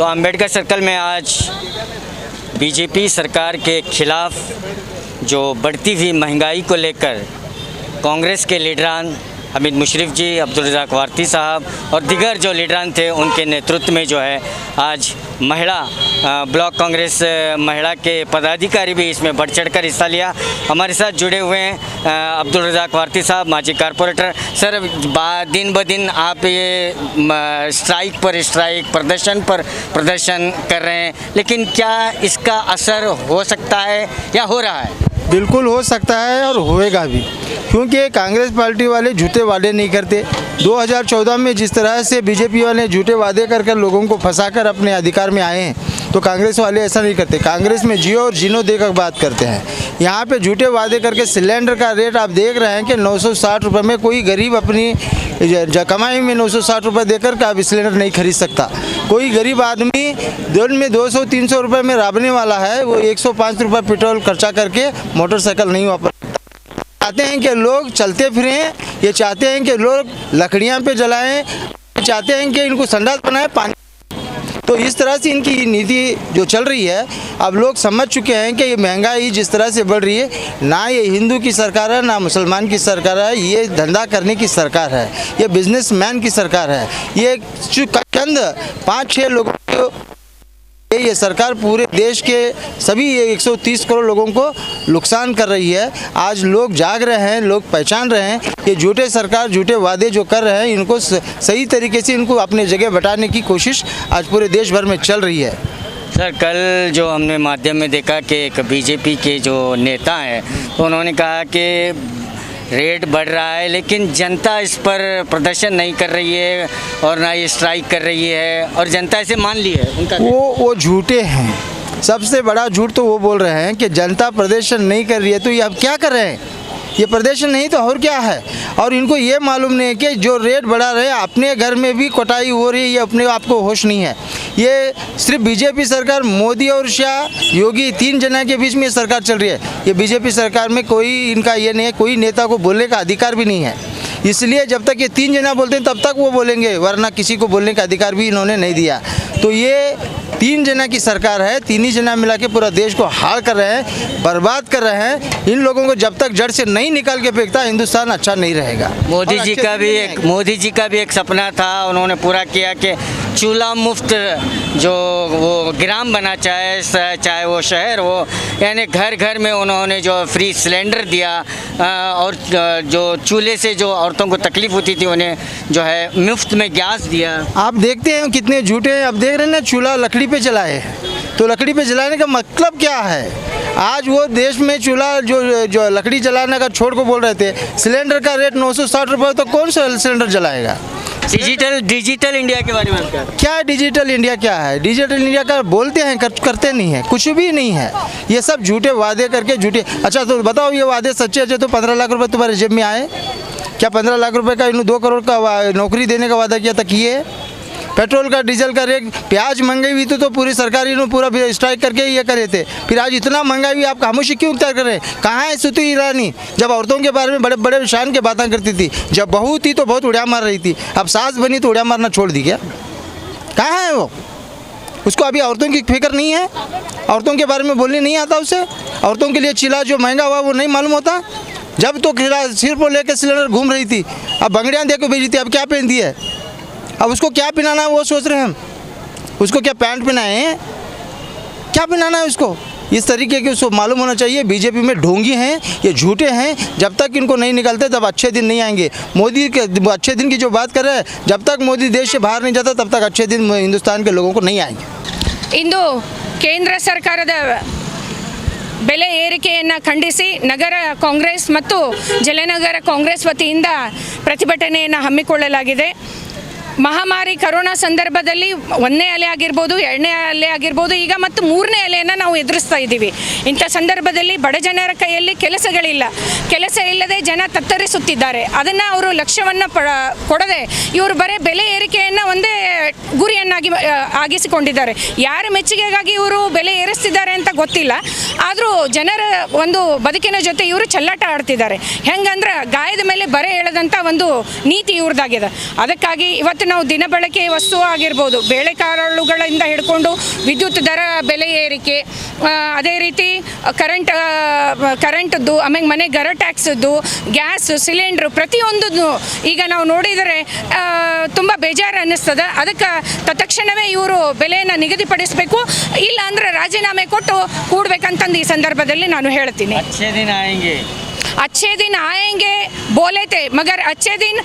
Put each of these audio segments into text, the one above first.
तो अंबेडकर सर्कल में आज बीजेपी सरकार के खिलाफ जो बढ़ती हुई महंगाई को लेकर कांग्रेस के लीडरान हमीद मुशर्रफ जी, अब्दुल रज़ाक वारती साहब और दीगर जो लीडरान थे उनके नेतृत्व में जो है आज महिला ब्लॉक कांग्रेस महिला के पदाधिकारी भी इसमें बढ़ चढ़कर हिस्सा लिया। हमारे साथ जुड़े हुए हैं अब्दुल रज़ाक वारती साहब, माजी कारपोरेटर। सर, दिन ब दिन आप ये स्ट्राइक पर स्ट्राइक, प्रदर्शन पर प्रदर्शन कर रहे हैं, लेकिन क्या इसका असर हो सकता है या हो रहा है? बिल्कुल हो सकता है और होएगा भी, क्योंकि कांग्रेस पार्टी वाले झूठे वादे नहीं करते। 2014 में जिस तरह से बीजेपी वाले झूठे वादे कर लोगों को फंसाकर अपने अधिकार में आए हैं, तो कांग्रेस वाले ऐसा नहीं करते। कांग्रेस में जियो और जीनो देकर बात करते हैं। यहाँ पे झूठे वादे करके सिलेंडर का रेट आप देख रहे हैं कि 960 रुपये में कोई गरीब अपनी कमाई में 960 रुपये देकर के अब सिलेंडर नहीं खरीद सकता। कोई गरीब आदमी दिन में 200-300 रुपये में राबने वाला है, वो 105 रुपये पेट्रोल खर्चा करके मोटरसाइकिल नहीं वापर। चाहते हैं कि लोग चलते फिरें, ये चाहते हैं कि लोग लकड़ियाँ पे जलाएं, चाहते हैं कि इनको संडास बनाए पानी। तो इस तरह से इनकी नीति जो चल रही है, अब लोग समझ चुके हैं कि ये महंगाई जिस तरह से बढ़ रही है, ना ये हिंदू की सरकार है ना मुसलमान की सरकार है, ये धंधा करने की सरकार है, ये बिजनेसमैन की सरकार है। ये चंद 5-6 लोगों को ये सरकार पूरे देश के सभी 130 करोड़ लोगों को नुकसान कर रही है। आज लोग जाग रहे हैं, लोग पहचान रहे हैं कि झूठे सरकार झूठे वादे जो कर रहे हैं, इनको सही तरीके से इनको अपने जगह बैठाने की कोशिश आज पूरे देश भर में चल रही है। सर, कल जो हमने माध्यम में देखा कि एक बीजेपी के जो नेता हैं, तो उन्होंने कहा कि रेट बढ़ रहा है लेकिन जनता इस पर प्रदर्शन नहीं कर रही है और ना ये स्ट्राइक कर रही है, और जनता इसे मान ली है। उनका वो झूठे हैं। सबसे बड़ा झूठ तो वो बोल रहे हैं कि जनता प्रदर्शन नहीं कर रही है, तो ये अब क्या कर रहे हैं? ये प्रदर्शन नहीं तो और क्या है? और इनको ये मालूम नहीं है कि जो रेट बढ़ा रहे हैं अपने घर में भी कटाई हो रही है, ये अपने आप को होश नहीं है। ये सिर्फ बीजेपी सरकार, मोदी और शाह योगी 3 जना के बीच में सरकार चल रही है। ये बीजेपी सरकार में कोई इनका ये नहीं है, कोई नेता को बोलने का अधिकार भी नहीं है। इसलिए जब तक ये 3 जना बोलते हैं तब तक वो बोलेंगे, वरना किसी को बोलने का अधिकार भी इन्होंने नहीं दिया। तो ये 3 जना की सरकार है, 3 ही जना मिला के पूरा देश को हार कर रहे हैं, बर्बाद कर रहे हैं। इन लोगों को जब तक जड़ से नहीं निकाल के फेंकता, हिंदुस्तान अच्छा नहीं रहेगा। मोदी जी का भी एक सपना था, उन्होंने पूरा किया कि चूल्हा मुफ्त जो वो ग्राम बना, चाहे वो शहर हो, यानी घर घर में उन्होंने जो फ्री सिलेंडर दिया और जो चूल्हे से जो औरतों को तकलीफ होती थी उन्हें जो है मुफ्त में गैस दिया। आप देखते हैं कितने झूठे हैं। अब देख रहे हैं ना, चूल्हा लकड़ी पे जलाए, तो लकड़ी पे जलाने का मतलब क्या है? आज वो देश में चूल्हा जो लकड़ी जलाने का छोड़ को बोल रहे थे, सिलेंडर का रेट 960 रुपये, तो कौन सा सिलेंडर जलाएगा? डिजिटल इंडिया के बारे में क्या है? डिजिटल इंडिया क्या है? डिजिटल इंडिया का बोलते हैं, करते नहीं है, कुछ भी नहीं है। ये सब झूठे वादे करके झूठे। अच्छा तो बताओ, ये वादे सच्चे अच्छे तो 15 लाख रुपए तुम्हारे जेब में आए क्या? 15 लाख रुपए का इन्होंने 2 करोड़ का नौकरी देने का वादा किया था, किए? पेट्रोल का, डीजल का रेट, प्याज महंगाई हुई तो पूरी सरकार इन्होंने पूरा स्ट्राइक करके ये करे थे। फिर आज इतना महंगाई हुई, आप खामोशी क्यों इख्तियार कर रहे हैं? कहाँ है स्मृति ईरानी? जब औरतों के बारे में बड़े बड़े शान की बातें करती थी, जब बहू थी तो बहुत उड़िया मार रही थी, अब सास बनी तो उड़िया मारना छोड़ दी क्या? कहाँ है वो? उसको अभी औरतों की फिक्र नहीं है? औरतों के बारे में बोलने नहीं आता उसे? औरतों के लिए चिल्ला जो महंगा हुआ वो नहीं मालूम होता? जब तो सिर पर लेकर सिलेंडर घूम रही थी, अब बंगड़ियाँ दे के भेजी थी, अब क्या पहनती है? अब उसको क्या पहनाना है वो सोच रहे हैं हम। उसको क्या पैंट पहनाए हैं? क्या पहनाना है उसको? इस तरीके के उसको मालूम होना चाहिए। बीजेपी में ढोंगी हैं, ये झूठे हैं। जब तक इनको नहीं निकलते तब अच्छे दिन नहीं आएंगे। मोदी के अच्छे दिन की जो बात कर रहे हैं, जब तक मोदी देश से बाहर नहीं जाता तब तक अच्छे दिन हिंदुस्तान के लोगों को नहीं आएंगे। इंदु केंद्र सरकाರದ ಬೆಲೆ ಏರಿಕೆಯನ್ನು ಖಂಡಿಸಿ ನಗರ ಕಾಂಗ್ರೆಸ್ ಮತ್ತು ಜಲನಗರ ಕಾಂಗ್ರೆಸ್ ವತಿಯಿಂದ ಪ್ರತಿಭಟನೆಯನ್ನು ಹಮ್ಮಿಕೊಳ್ಳಲಾಗಿದೆ। ಮಹಾಮಾರಿ ಕರೋನಾ ಸಂದರ್ಭದಲ್ಲಿ 1ನೇ ಅಲೆ ಆಗಿರ್ಬೋದು, 2ನೇ ಅಲೆ ಆಗಿರ್ಬೋದು, ಈಗ ಮತ್ತು 3ನೇ ಅಲೆಯನ್ನು ನಾವು ಎದುರಿಸ್ತಾ ಇದ್ದೀವಿ। ಇಂಥ ಸಂದರ್ಭದಲ್ಲಿ ಬಡ ಜನರ ಕೈಯಲ್ಲಿ ಕೆಲಸಗಳಿಲ್ಲ, ಕೆಲಸ ಇಲ್ಲದೆ ಜನ ತತ್ತರಿಸುತ್ತಿದ್ದಾರೆ। ಅದನ್ನು ಅವರು ಲಕ್ಷ್ಯವನ್ನು ಕೊಡದೆ ಇವರು ಬರೀ ಬೆಲೆ ಏರಿಕೆಯನ್ನು ಒಂದೇ ಗುರಿಯನ್ನಾಗಿ ಆಗಿಸಿಕೊಂಡಿದ್ದಾರೆ. ಯಾರ ಮೆಚ್ಚುಗೆಗಾಗಿ ಇವರು ಬೆಲೆ ಏರಿಸ್ತಿದ್ದಾರೆ ಅಂತ ಗೊತ್ತಿಲ್ಲ, ಆದರೂ ಜನರ ಒಂದು ಬದುಕಿನ ಜೊತೆ ಇವರು ಚೆಲ್ಲಾಟ ಆಡ್ತಿದ್ದಾರೆ. ಹೆಂಗಂದ್ರೆ ಗಾಯದ ಮೇಲೆ ಬರೆ ಎಳೆದಂಥ ಒಂದು ನೀತಿ ಇವ್ರದ್ದಾಗಿದೆ. ಅದಕ್ಕಾಗಿ ಇವತ್ತು ನಾವು ದಿನಬಳಕೆ ವಸ್ತು ಆಗಿರ್ಬೋದು, ಬೇಳೆಕಾಳುಗಳಿಂದ ಹಿಡ್ಕೊಂಡು ವಿದ್ಯುತ್ ದರ ಬೆಲೆ ಏರಿಕೆ, ಅದೇ ರೀತಿ ಕರೆಂಟದ್ದು, ಆಮೇಲೆ ಮನೆ ಗರ ಟ್ಯಾಕ್ಸದ್ದು, ಗ್ಯಾಸ್ ಸಿಲಿಂಡ್ರು, ಪ್ರತಿಯೊಂದು ಈಗ ನಾವು ನೋಡಿದರೆ ತುಂಬ ಬೇಜಾರು ಅನ್ನಿಸ್ತದೆ. ಅದಕ್ಕೆ ತತ್ಕ್ಷಣವೇ ಇವರು ಬೆಲೆಯನ್ನು ನಿಗದಿಪಡಿಸಬೇಕು, ಇಲ್ಲ ಅಂದರೆ ರಾಜೀನಾಮೆ ಕೊಟ್ಟು ಕೂಡಬೇಕಂತಂದು ಈ ಸಂದರ್ಭದಲ್ಲಿ ನಾನು ಹೇಳ್ತೀನಿ. अच्छे दिन आएंगे बोले थे, मगर अच्छे दिन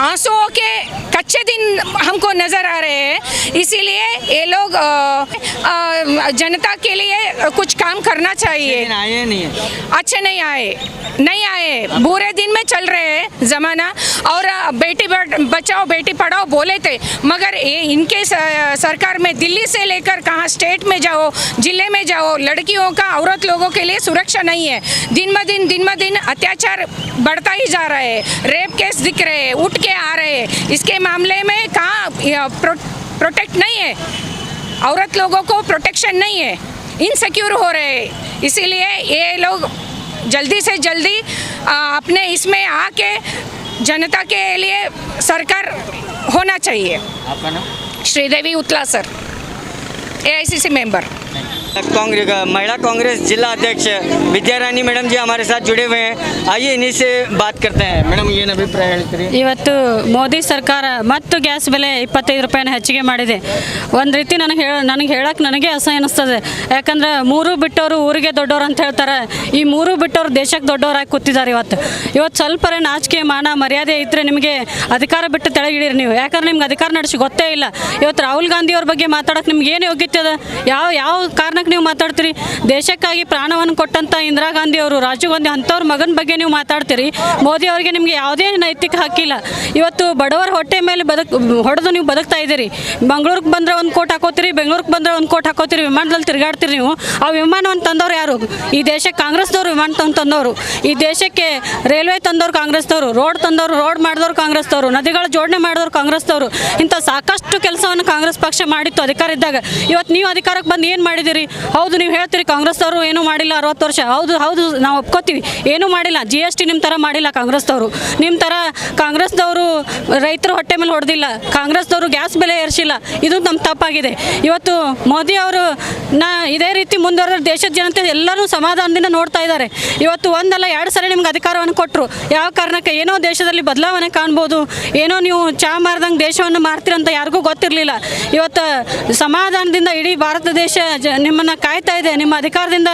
आंसुओं के कच्चे दिन हमको नज़र आ रहे हैं. इसीलिए ये लोग जनता के लिए कुछ काम करना चाहिए. अच्छे नहीं आए, बुरे दिन में चल रहे हैं ज़माना. और बेटी बचाओ बेटी पढ़ाओ बोले थे, मगर ये इनके सरकार में दिल्ली से लेकर कहाँ स्टेट में जाओ, जिले में जाओ, लड़कियों का, औरत लोगों के लिए सुरक्षा नहीं है. दिन ब दिन अत्याचार बढ़ता ही जा रहा है. रेप केस दिख रहे हैं, उठ के आ रहे हैं. इसके मामले में कहाँ प्रोटेक्ट नहीं है, औरत लोगों को प्रोटेक्शन नहीं है, इनसिक्योर हो रहे हैं. इसीलिए ये लोग जल्दी से जल्दी अपने इसमें आके जनता के लिए सरकार होना चाहिए. आपका नाम? Sridevi Utla sir, AICC member. महिला कांग्रेस जिला अध्यक्ष विद्यारानी मैडम जी हमारे साथ जुड़े हुए हैं. आइए इन्हीं से बात करते हैं. ಮೇಡಮ್ ಏನು ಅಭಿಪ್ರಾಯ ಹೇಳ್ತೀರಿ? ಇವತ್ತು ಮೋದಿ ಸರ್ಕಾರ ಮತ್ತು ಗ್ಯಾಸ್ ಬೆಲೆ 25 ರೂಪಾಯಿನ ಹೆಚ್ಚಿಗೆ ಮಾಡಿದೆ. ಒಂದು ರೀತಿ ನನಗೆ ಹೇಳಕ್ಕೆ ನನಗೆ ಅಸಹ್ಯ ಅನ್ನಿಸ್ತದೆ. ಯಾಕಂದ್ರೆ ಮೂರು ಬಿಟ್ಟವರು ಊರಿಗೆ ದೊಡ್ಡವರು ಅಂತ ಹೇಳ್ತಾರೆ. ಈ ಮೂರು ಬಿಟ್ಟವರು ದೇಶಕ್ಕೆ ದೊಡ್ಡವರಾಗಿ ಕೂತಿದ್ದಾರೆ. ಇವತ್ತು ಸ್ವಲ್ಪ ನಾಚಿಕೆ ಮಾನ ಮರ್ಯಾದೆ ಇದ್ದರೆ ನಿಮಗೆ ಅಧಿಕಾರ ಬಿಟ್ಟು ತೆಳಗಿಡಿರಿ ನೀವು. ಯಾಕಂದ್ರೆ ನಿಮ್ಗೆ ಅಧಿಕಾರ ನಡೆಸಿ ಗೊತ್ತೇ ಇಲ್ಲ. ಇವತ್ತು ರಾಹುಲ್ ಗಾಂಧಿ ಅವ್ರ ಬಗ್ಗೆ ಮಾತಾಡೋಕೆ ನಿಮ್ಗೆ ಏನು ಯೋಗ್ಯತೆ ಅದ? ಯಾವ ಕಾರಣಕ್ಕೆ ನೀವು ಮಾತಾಡ್ತೀರಿ? ದೇಶಕ್ಕಾಗಿ ಪ್ರಾಣವನ್ನು ಕೊಟ್ಟಂಥ ಇಂದಿರಾ ಗಾಂಧಿ ಅವರು, ರಾಜೀವ್ ಗಾಂಧಿ ಅಂಥವ್ರ ಮಗನ ಬಗ್ಗೆ ನೀವು ಮಾತಾಡ್ತೀರಿ. ಮೋದಿ ಅವರಿಗೆ ನಿಮಗೆ ಯಾವುದೇ ನೈತಿಕ ಹಕ್ಕಿಲ್ಲ. ಇವತ್ತು ಬಡವರ ಹೊಟ್ಟೆ ಮೇಲೆ ಹೊಡೆದು ನೀವು ಬದುಕ್ತಾ ಇದ್ದೀರಿ. ಮಂಗಳೂರಿಗೆ ಬಂದರೆ ಒಂದು ಕೋಟ್ ಹಾಕೋತೀರಿ, ಬೆಂಗಳೂರಿಗೆ ಬಂದರೆ ಒಂದು ಕೋಟ್ ಹಾಕೋತೀರಿ, ವಿಮಾನದಲ್ಲಿ ತಿರುಗಾಡ್ತೀರಿ ನೀವು. ಆ ವಿಮಾನವನ್ನು ತಂದವರು ಯಾರು? ಈ ದೇಶಕ್ಕೆ ಕಾಂಗ್ರೆಸ್ದವರು ವಿಮಾನ ತಂದವರು. ಈ ದೇಶಕ್ಕೆ ರೈಲ್ವೆ ತಂದವರು ಕಾಂಗ್ರೆಸ್ದವರು, ರೋಡ್ ತಂದವರು, ರೋಡ್ ಮಾಡಿದವರು ಕಾಂಗ್ರೆಸ್ದವರು, ನದಿಗಳ ಜೋಡಣೆ ಮಾಡಿದವರು ಕಾಂಗ್ರೆಸ್ದವರು. ಇಂಥ ಸಾಕಷ್ಟು ಕೆಲಸವನ್ನು ಕಾಂಗ್ರೆಸ್ ಪಕ್ಷ ಮಾಡಿತ್ತು ಅಧಿಕಾರ ಇದ್ದಾಗ. ಇವತ್ತು ನೀವು ಅಧಿಕಾರಕ್ಕೆ ಬಂದು ಏನು ಮಾಡಿದ್ದೀರಿ? ಹೌದು, ನೀವು ಹೇಳ್ತೀರಿ ಕಾಂಗ್ರೆಸ್ದವರು ಏನೂ ಮಾಡಿಲ್ಲ 60 ವರ್ಷ. ಹೌದು ನಾವು ಒಪ್ಕೋತೀವಿ, ಏನೂ ಮಾಡಿಲ್ಲ. GST ನಿಮ್ಮ ಥರ ಮಾಡಿಲ್ಲ ಕಾಂಗ್ರೆಸ್ದವರು. ನಿಮ್ಮ ಥರ ಕಾಂಗ್ರೆಸ್ದವರು ರೈತರ ಹೊಟ್ಟೆ ಮೇಲೆ ಹೊಡೆದಿಲ್ಲ. ಕಾಂಗ್ರೆಸ್ದವರು ಗ್ಯಾಸ್ ಬೆಲೆ ಏರಿಸಿಲ್ಲ. ಇದು ನಮ್ಮ ತಪ್ಪಾಗಿದೆ. ಇವತ್ತು ಮೋದಿ ಅವರು ಇದೇ ರೀತಿ ಮುಂದುವರೆದ ದೇಶದ ಜನತೆ ಎಲ್ಲರೂ ಸಮಾಧಾನದಿಂದ ನೋಡ್ತಾ ಇದ್ದಾರೆ. ಇವತ್ತು ಒಂದಲ್ಲ 2 ಸರಿ ನಿಮ್ಗೆ ಅಧಿಕಾರವನ್ನು ಕೊಟ್ಟರು. ಯಾವ ಕಾರಣಕ್ಕೆ? ಏನೋ ದೇಶದಲ್ಲಿ ಬದಲಾವಣೆ ಕಾಣ್ಬೋದು, ಏನೋ ನೀವು ಚಾ ಮಾರ್ದಂಗೆ ದೇಶವನ್ನು ಮಾರ್ತೀರಂತ ಯಾರಿಗೂ ಗೊತ್ತಿರಲಿಲ್ಲ. ಇವತ್ತು ಸಮಾಧಾನದಿಂದ ಇಡೀ ಭಾರತ ದೇಶ ನಿಮ್ಮನ್ನು ಕಾಯ್ತಾ ಇದೆ. ನಿಮ್ಮ ಅಧಿಕಾರದಿಂದ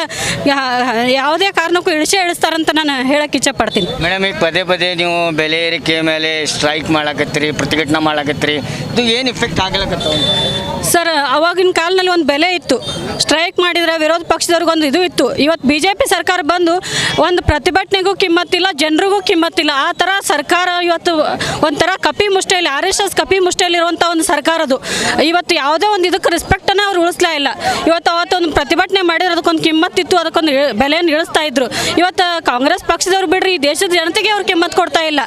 ಯಾವುದೇ ಕಾರಣಕ್ಕೂ ಇಳಿಸ್ತಾರಂತ ನಾನು ಹೇಳಕ್ಕೆ ಇಚ್ಛೆಪಡ್ತೀನಿ. ಮೇಡಮ್, ಈಗ ಪದೇ ನೀವು ಬೆಲೆ ಏರಿಕೆ ಮೇಲೆ ಸ್ಟ್ರೈಕ್ ಮಾಡಕತ್ತೀರಿ, ಪ್ರತಿಭಟನೆ ಮಾಡಕತ್ತೀರಿ, ಇದು ಏನು ಇಫೆಕ್ಟ್ ಆಗಲಕತ್ತ? ಸರ್, ಅವಾಗಿನ ಕಾಲದಲ್ಲಿ ಒಂದು ಬೆಲೆ ಇತ್ತು. ಸ್ಟ್ರೈಕ್ ಮಾಡಿದರೆ ವಿರೋಧ ಪಕ್ಷದವ್ರಿಗೊಂದು ಇದು ಇತ್ತು. ಇವತ್ತು BJP ಸರ್ಕಾರ ಬಂದು ಒಂದು ಪ್ರತಿಭಟನೆಗೂ ಕಿಮ್ಮತ್ತಿಲ್ಲ, ಜನರಿಗೂ ಕಿಮ್ಮತ್ತಿಲ್ಲ. ಆ ಥರ ಸರ್ಕಾರ ಇವತ್ತು ಒಂಥರ ಕಪಿ ಮುಷ್ಟಿಯಲ್ಲಿ, RSS ಕಪಿ ಮುಷ್ಟಿಯಲ್ಲಿರುವಂಥ ಒಂದು ಸರ್ಕಾರ ಅದು. ಇವತ್ತು ಯಾವುದೇ ಒಂದು ಇದಕ್ಕೆ ರೆಸ್ಪೆಕ್ಟನ್ನು ಅವ್ರು ಉಳಿಸ್ಲಾ ಇಲ್ಲ. ಇವತ್ತು ಅವತ್ತೊಂದು ಪ್ರತಿಭಟನೆ ಮಾಡಿದ್ರೆ ಅದಕ್ಕೊಂದು ಕಿಮ್ಮತ್ತಿತ್ತು, ಅದಕ್ಕೊಂದು ಬೆಲೆಯನ್ನು ಇಳಿಸ್ತಾ ಇದ್ರು. ಇವತ್ತು ಕಾಂಗ್ರೆಸ್ ಪಕ್ಷದವ್ರು ಬಿಡ್ರಿ, ಈ ದೇಶದ ಜನತೆಗೆ ಅವ್ರು ಕಿಮ್ಮತ್ತು ಕೊಡ್ತಾ ಇಲ್ಲ.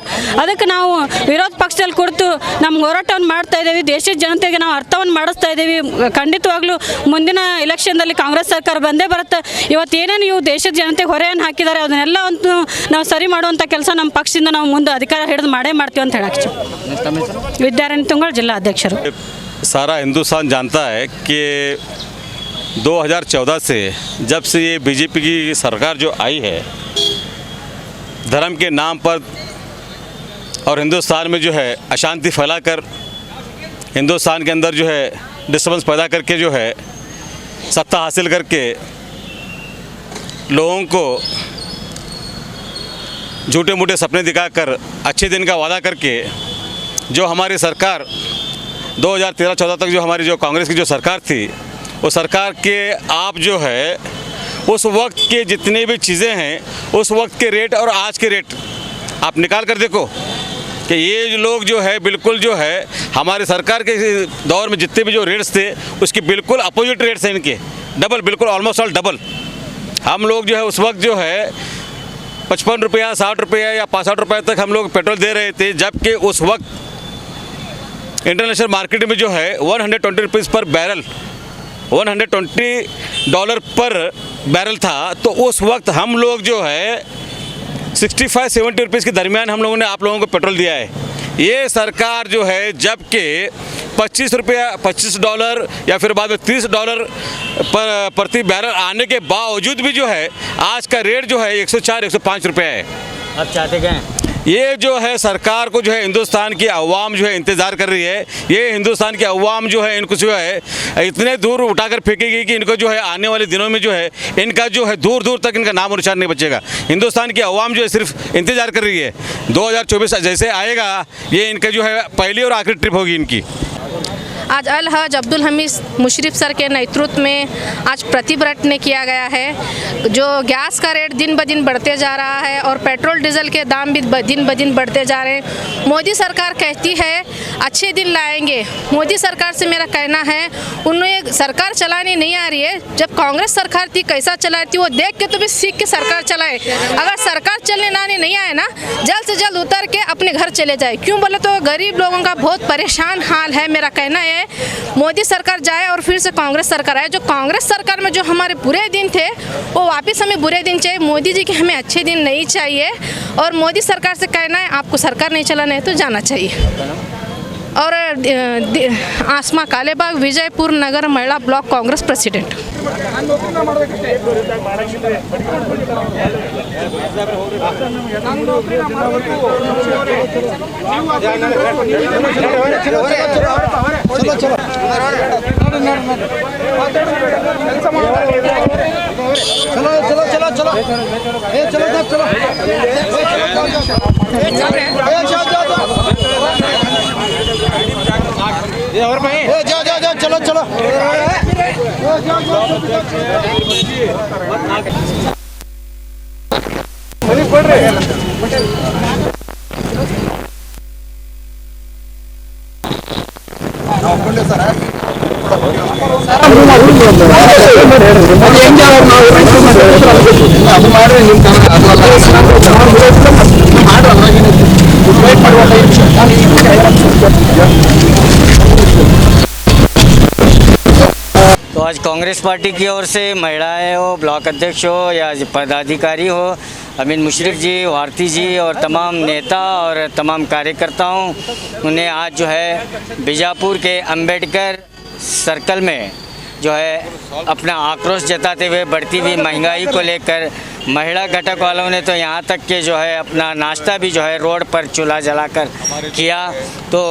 ಅದಕ್ಕೆ ನಾವು ವಿರೋಧ ಪಕ್ಷದಲ್ಲಿ ಕುರಿತು ನಮ್ಮ ಹೋರಾಟವನ್ನು ಮಾಡ್ತಾ ಇದ್ದೀವಿ. ದೇಶದ ಜನತೆಗೆ ನಾವು ಅರ್ಥವನ್ನು ಮಾಡಿಸ್ತಾ ಇದ್ದೀವಿ. ಖಂಡಿತವಾಗ್ಲೂ ಮುಂದಿನ ಎಲೆಕ್ಷನ್ದಲ್ಲಿ ಕಾಂಗ್ರೆಸ್ ಸರ್ಕಾರ ಬಂದೇ ಬರುತ್ತೆ. ಇವತ್ತು ಏನೇನು ಇವು ದೇಶದ ಜನತೆಗೆ ಹೊರೆಯನ್ನು ಹಾಕಿದ್ದಾರೆ ಅದನ್ನೆಲ್ಲ ಒಂದು ನಾವು ಸರಿ ಮಾಡುವಂಥ ಕೆಲಸ ನಮ್ಮ ಪಕ್ಷದಿಂದ ನಾವು ಮುಂದೆ ಅಧಿಕಾರ ಹಿಡಿದು ಮಾಡೇ ಮಾಡ್ತೀವಿ ಅಂತ ಹೇಳಕ್ಕೆ. ವಿದ್ಯಾರಾಣಿ ತುಂಗಳ ಜಿಲ್ಲಾ ಅಧ್ಯಕ್ಷರು. सारा हिंदुस्तान जानता है कि 2014 से जब से ये बीजेपी की सरकार जो आई है, धर्म के नाम पर और हिंदुस्तान में जो है अशांति फैलाकर, हिंदुस्तान के अंदर जो है डिस्टर्बेंस पैदा करके जो है सत्ता हासिल करके लोगों को झूठे मूठे सपने दिखाकर अच्छे दिन का वादा करके जो हमारी सरकार 2013-14 तक जो हमारी जो कांग्रेस की जो सरकार थी, वो सरकार के आप जो है उस वक्त के जितनी भी चीज़ें हैं, उस वक्त के रेट और आज के रेट आप निकाल कर देखो कि ये जो लोग जो है बिल्कुल जो है हमारे सरकार के दौर में जितने भी जो रेट्स थे उसकी बिल्कुल अपोजिट रेट्स हैं इनके, डबल, बिल्कुल ऑलमोस्ट ऑल डबल. हम लोग जो है उस वक्त जो है 55 रुपया 60 रुपया या 65 रुपये तक हम लोग पेट्रोल दे रहे थे, जबकि उस वक्त इंटरनेशनल मार्केट में जो है 120 रुपीज़ पर बैरल, $120 पर बैरल था। तो उस वक्त हम लोग जो है 65-70 रुपीज़ के दरमियान हम लोगों ने आप लोगों को पेट्रोल दिया है। ये सरकार जो है जबकि $25 या फिर बाद में $30 पर प्रति बैरल आने के बावजूद भी जो है आज का रेट जो है 104-105 रुपये है। आप चाहते क्या हैं? ये जो है सरकार को जो है हिंदुस्तान की अवाम जो है इंतज़ार कर रही है। ये हिंदुस्तान की अवाम जो है इनको जो है इतने दूर उठाकर फेंकेगी कि इनको जो है आने वाले दिनों में जो है इनका जो है दूर दूर तक इनका नाम और निशान नहीं बचेगा। हिंदुस्तान की अवाम जो है सिर्फ इंतज़ार कर रही है। 2024 जैसे आएगा ये इनका जो है पहली और आखिरी ट्रिप होगी इनकी। आज अल हज अब्दुल हमीद मुशर्रफ सर के नेतृत्व में आज प्रतिभटना किया गया है। जो गैस का रेट दिन ब दिन बढ़ते जा रहा है और पेट्रोल डीजल के दाम भी दिन ब दिन बढ़ते जा रहे हैं। मोदी सरकार कहती है अच्छे दिन लाएंगे। मोदी सरकार से मेरा कहना है उन्हें सरकार चलानी नहीं आ रही है। जब कांग्रेस सरकार थी कैसा चलाई थी वो देख के तो भी सीख के सरकार चलाए। अगर सरकार चलने लाने नहीं आए ना, जल्द से जल्द उतर के अपने घर चले जाए। क्यों बोले तो गरीब लोगों का बहुत परेशान हाल है। मेरा कहना है मोदी सरकार जाए और फिर से कांग्रेस सरकार आए। जो कांग्रेस सरकार में जो हमारे बुरे दिन थे वो वापस हमें बुरे दिन चाहिए। मोदी जी के हमें अच्छे दिन नहीं चाहिए। और मोदी सरकार से कहना है आपको सरकार नहीं चलाना है तो जाना चाहिए। और आसमा कालेबाग, विजयपुर नगर महिला ब्लॉक कांग्रेस प्रेसिडेंट। तो आज कांग्रेस पार्टी की ओर से महिलाएं हो, ब्लॉक अध्यक्ष हो या पदाधिकारी हो, अमीन मुशर्रफ जी, भारती जी और तमाम नेता और तमाम कार्यकर्ताओं उन्हें आज जो है बीजापुर के अंबेडकर सर्कल में जो है अपना आक्रोश जताते हुए बढ़ती हुई महंगाई को लेकर महिला घटक वालों ने तो यहाँ तक कि जो है अपना नाश्ता भी जो है रोड पर चूल्हा जलाकर किया। तो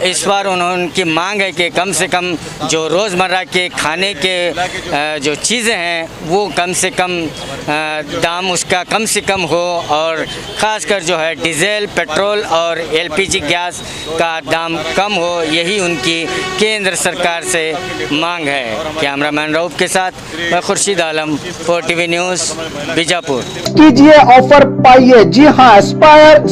इस बार उनकी मांग है कि कम से कम जो रोज़मर्रा के खाने के जो चीज़ें हैं वो कम से कम दाम उसका कम से कम हो और ख़ासकर जो है डीजल, पेट्रोल और एलपीजी गैस का दाम कम हो। यही उनकी केंद्र सरकार से मांग है। कैमरामैन रऊफ के साथ मैं खुर्शीद आलम, 4TV न्यूज़, बीजापुर। कीजिए ऑफर पाइए। जी हाँ, Aspire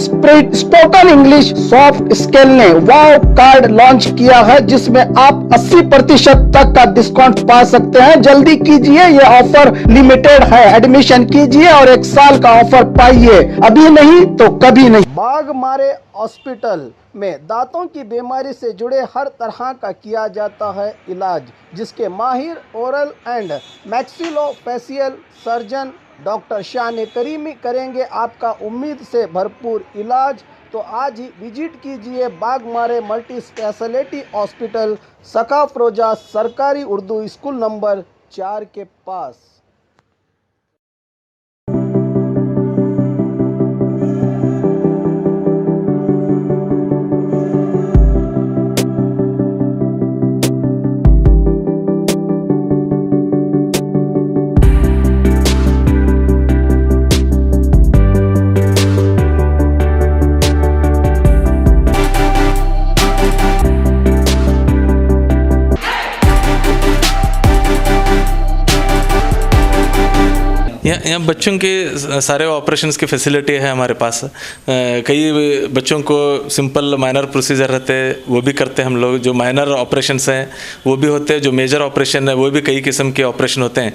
spoken English soft skill ने वाव कार्ड लॉन्च किया है जिसमें आप 80% तक का डिस्काउंट पा सकते हैं। जल्दी कीजिए, ये ऑफर लिमिटेड है। एडमिशन कीजिए और 1 साल का ऑफर पाइए, अभी नहीं तो कभी नहीं। बाघमारे हॉस्पिटल में दांतों की बीमारी से जुड़े हर तरह का किया जाता है इलाज, जिसके माहिर oral and maxillofacial surgeon doctor शान करीमी करेंगे आपका उम्मीद से भरपूर इलाज। तो आज ही विजिट कीजिए बाघमारे मल्टी स्पेशलिटी हॉस्पिटल, सकाफरोजा सरकारी उर्दू स्कूल नंबर 4 के पास। यहाँ बच्चों के सारे ऑपरेशंस की फैसिलिटी है हमारे पास। कई बच्चों को सिंपल माइनर प्रोसीजर रहते हैं वो भी करते हैं हम लोग। जो माइनर ऑपरेशंस हैं वो भी होते हैं, जो मेजर ऑपरेशन है वो भी कई किस्म के ऑपरेशन होते हैं।